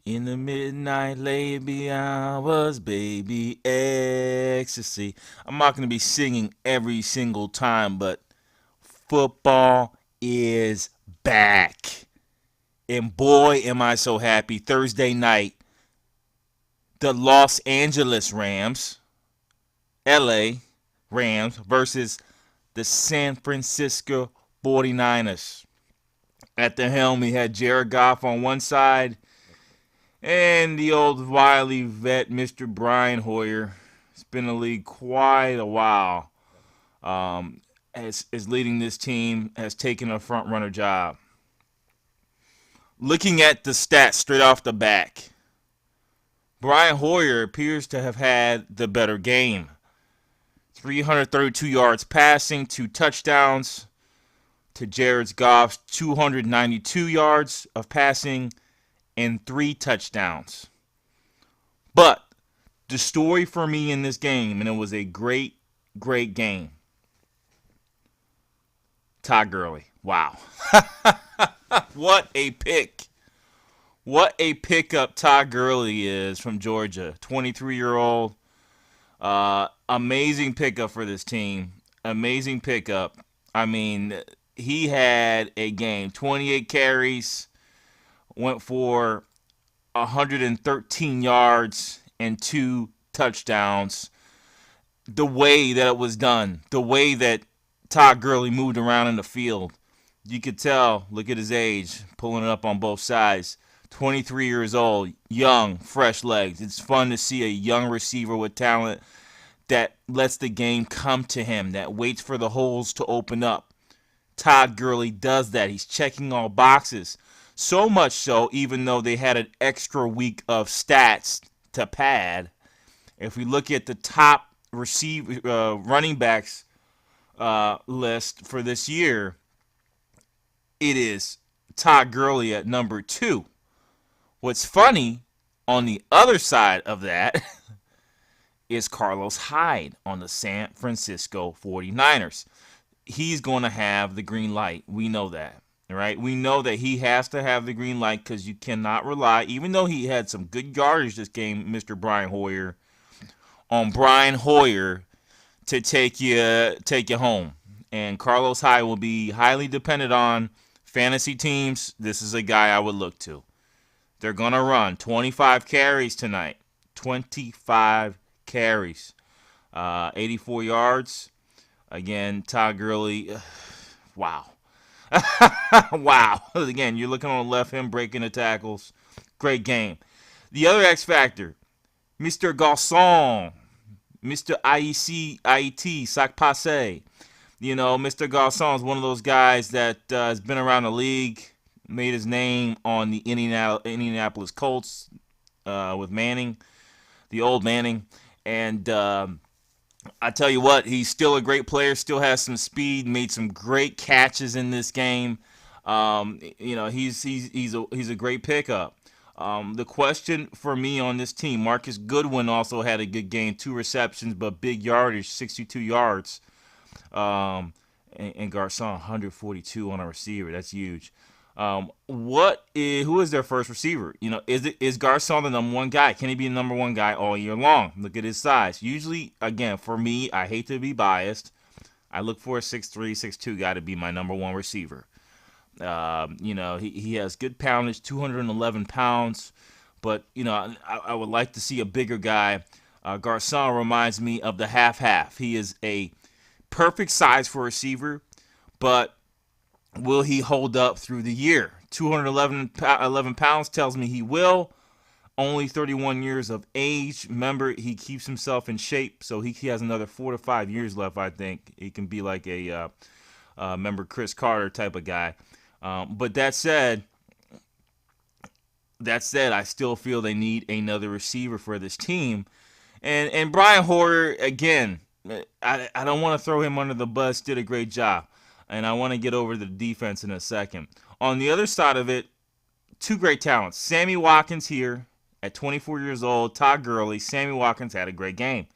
In the midnight lady hours, baby ecstasy. I'm not going to be singing every single time, but football is back. And boy, am I so happy. Thursday night, the Los Angeles Rams, LA Rams versus the San Francisco 49ers. At the helm, we had Jared Goff on one side and the old wily vet, Mr. Brian Hoyer. It's been in the league quite a while. Is leading this team, has taken a front runner job. Looking at the stats straight off the back, Brian Hoyer appears to have had the better game. 332 yards passing, 2 touchdowns to Jared Goff's 292 yards of passing and 3 touchdowns. But the story for me in this game, and it was a great, great game, Todd Gurley. Wow. What a pick. What a pickup Todd Gurley is from Georgia. 23-year-old. Amazing pickup for this team. Amazing pickup. I mean, he had a game. 28 carries. Went for 113 yards and 2 touchdowns. The way that it was done. The way that Todd Gurley moved around in the field. You could tell, look at his age, pulling it up on both sides. 23 years old, young, fresh legs. It's fun to see a young receiver with talent that lets the game come to him, that waits for the holes to open up. Todd Gurley does that. He's checking all boxes. So much so, even though they had an extra week of stats to pad, if we look at the top running backs list for this year, it is Todd Gurley at number 2. What's funny, on the other side of that, is Carlos Hyde on the San Francisco 49ers. He's going to have the green light. We know that, right? We know that he has to have the green light because you cannot rely, even though he had some good yardage this game, Mr. Brian Hoyer, on Brian Hoyer to take you home. And Carlos Hyde will be highly dependent on fantasy teams. This is a guy I would look to. They're going to run 25 carries tonight. 25 carries. 84 yards. Again, Todd Gurley. Wow. Wow. Again, you're looking on the left, him breaking the tackles. Great game. The other X Factor, Mr. Garcon. Mr. IET, Sac Passe. You know, Mr. Garcon is one of those guys that has been around the league, made his name on the Indianapolis Colts with Manning, the old Manning. And I tell you what, he's still a great player, still has some speed, made some great catches in this game. He's a great pickup. The question for me on this team, Marcus Goodwin also had a good game, 2 receptions, but big yardage, 62 yards. And Garcon, 142 on a receiver. That's huge. Who is their first receiver? You know, is Garcon the number 1 guy? Can he be the number 1 guy all year long? Look at his size. Usually, again, for me, I hate to be biased. I look for a 6'3", 6'2" guy to be my number 1 receiver. He has good poundage, 211 pounds. But, I would like to see a bigger guy. Garcon reminds me of the half-half. He is a perfect size for a receiver, but will he hold up through the year? 211 pounds tells me he will. Only 31 years of age. Remember, he keeps himself in shape, so he has another 4 to 5 years left, I think. He can be like a Chris Carter type of guy. But that said, I still feel they need another receiver for this team. And Brian Hoyer, again, I don't want to throw him under the bus, did a great job. And I want to get over to the defense in a second. On the other side of it, 2 great talents. Sammy Watkins here at 24 years old, Todd Gurley. Sammy Watkins had a great game.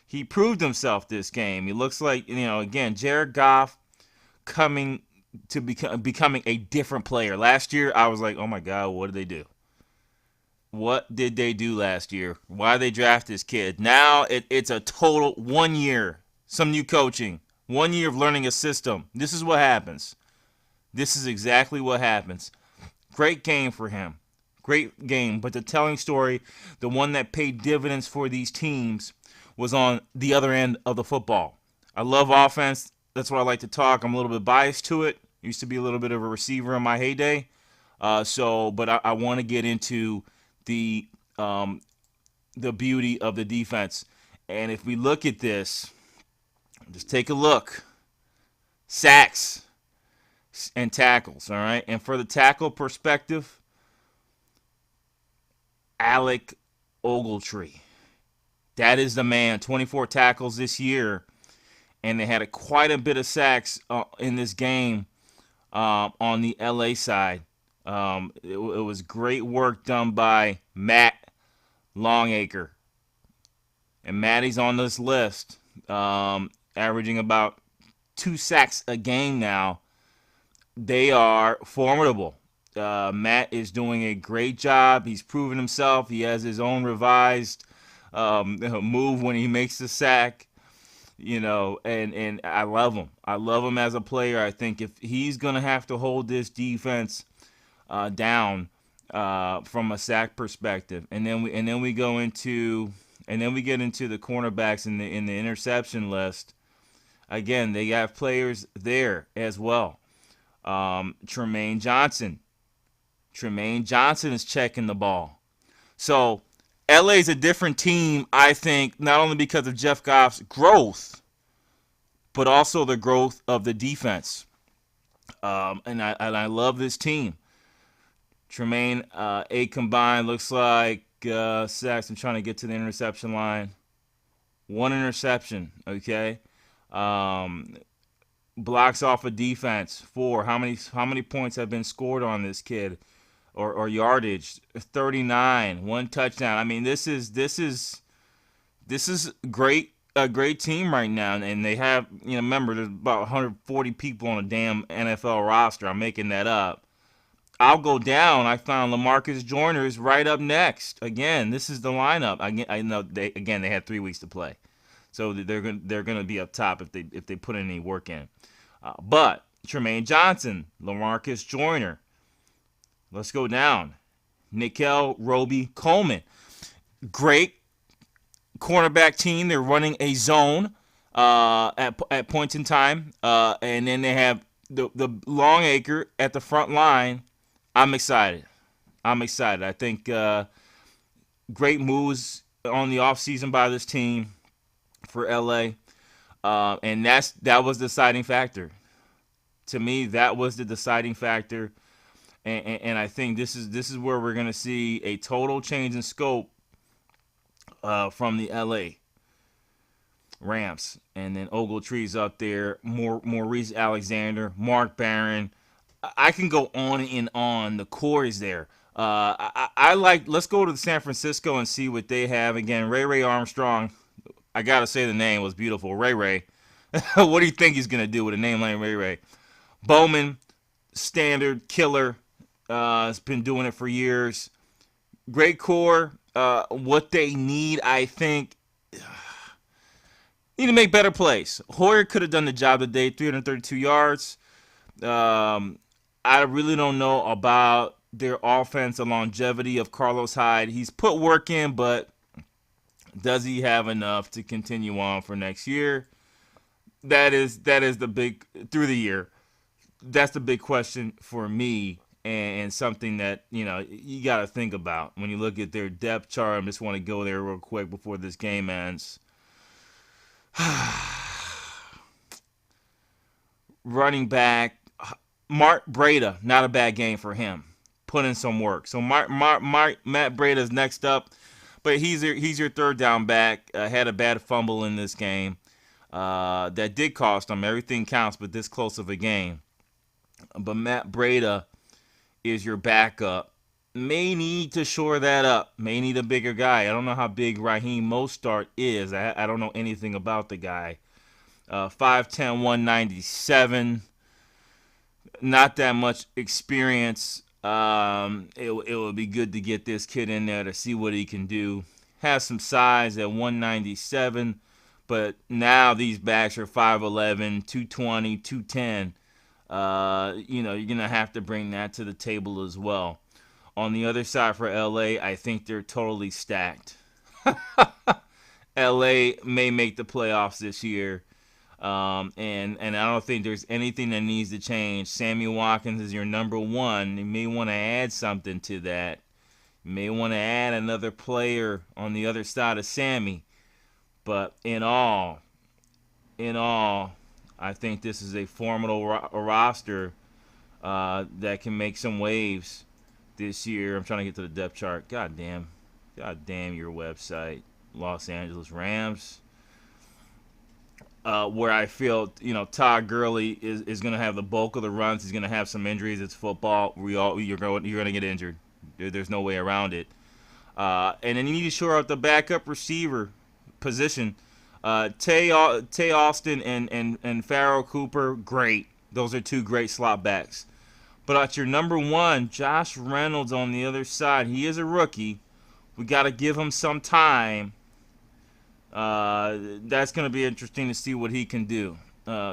He proved himself this game. He looks like, again, Jared Goff coming to becoming a different player. Last year, I was like, oh my God, what did they do? What did they do last year? Why they draft this kid? Now it's a total 1 year, some new coaching, 1 year of learning a system. This is what happens. This is exactly what happens. Great game for him. Great game. But the telling story, the one that paid dividends for these teams, was on the other end of the football. I love offense. That's what I like to talk. I'm a little bit biased to it. Used to be a little bit of a receiver in my heyday. But I want to get into the beauty of the defense. And if we look at this, just take a look. Sacks and tackles, all right? And for the tackle perspective, Alec Ogletree. That is the man. 24 tackles this year. And they had quite a bit of sacks in this game on the LA side. It was great work done by Matt Longacre. And Matty's on this list, averaging about 2 sacks a game now. They are formidable. Matt is doing a great job. He's proven himself. He has his own revised move when he makes the sack. And I love him. I love him as a player. I think if he's going to have to hold this defense down from a sack perspective, and then we get into the cornerbacks in the interception list. Again, they have players there as well. Tremaine Johnson is checking the ball. So LA's a different team, I think, not only because of Jeff Goff's growth, but also the growth of the defense. And I love this team. Tremaine, 8 combined, looks like sacks. I'm trying to get to the interception line. 1 interception, okay? Blocks off of defense, 4. How many points have been scored on this kid, or yardage? 39, 1 touchdown. I mean, this is great. A great team right now, and they have, remember, there's about 140 people on a damn NFL roster. I'm making that up. I'll go down. I found LaMarcus Joyner is right up next. Again, this is the lineup. I know they had 3 weeks to play, so they're gonna be up top if they put any work in. But Tremaine Johnson, LaMarcus Joyner. Let's go down. Nickel Roby Coleman. Great cornerback team. They're running a zone at points in time, and then they have the Longacre at the front line. I'm excited. I think great moves on the offseason by this team for LA, and that was the deciding factor. To me, that was the deciding factor, and I think this is where we're going to see a total change in scope from the LA Rams. And then Ogletree's up there, Maurice Alexander, Mark Barron. I can go on and on. The core is there. I like. Let's go to San Francisco and see what they have. Again, Ray Armstrong. I gotta say the name was beautiful. Ray. What do you think he's gonna do with a name like Ray? Bowman, standard killer. Has been doing it for years. Great core. What they need, I think, need to make better plays. Hoyer could have done the job today. 332 yards. I really don't know about their offense, the longevity of Carlos Hyde. He's put work in, but does he have enough to continue on for next year? That is the big, through the year. That's the big question for me, and something that you got to think about when you look at their depth chart. I just want to go there real quick before this game ends. Running back Mark Breda, not a bad game for him. Put in some work. So Matt Breda's next up, but he's your third down back. Had a bad fumble in this game that did cost him. Everything counts, but this close of a game. But Matt Breda is your backup. May need to shore that up. May need a bigger guy. I don't know how big Raheem Mostert is. I don't know anything about the guy. 5'10", 197. Not that much experience. It would be good to get this kid in there to see what he can do. Has some size at 197, but now these backs are 5'11", 220, 210. You're going to have to bring that to the table as well. On the other side for LA, I think they're totally stacked. LA may make the playoffs this year. And I don't think there's anything that needs to change. Sammy Watkins is your number one. You may want to add something to that. You may want to add another player on the other side of Sammy. But in all, I think this is a formidable roster that can make some waves this year. I'm trying to get to the depth chart. God damn your website, Los Angeles Rams. Where I feel, Todd Gurley is going to have the bulk of the runs. He's going to have some injuries. It's football. You're going to get injured. There's no way around it. And then you need to shore up the backup receiver position. Tay Austin and Farrell Cooper, great. Those are two great slot backs. But at your number one, Josh Reynolds on the other side, he is a rookie. We got to give him some time. That's going to be interesting to see what he can do.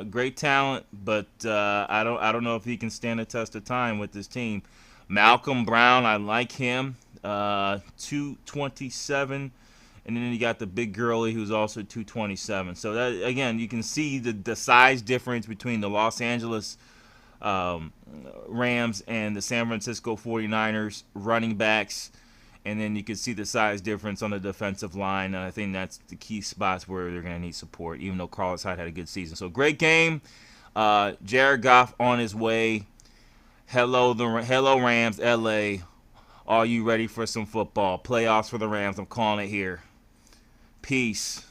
Great talent, but I don't know if he can stand the test of time with this team. Malcolm Brown, I like him. 227, and then you got the big girly who's also 227. So that, again, you can see the size difference between the Los Angeles Rams and the San Francisco 49ers running backs. And then you can see the size difference on the defensive line. And I think that's the key spots where they're going to need support, even though Carlos Hyde had a good season. So great game. Jared Goff on his way. Hello Rams, LA. Are you ready for some football? Playoffs for the Rams. I'm calling it here. Peace.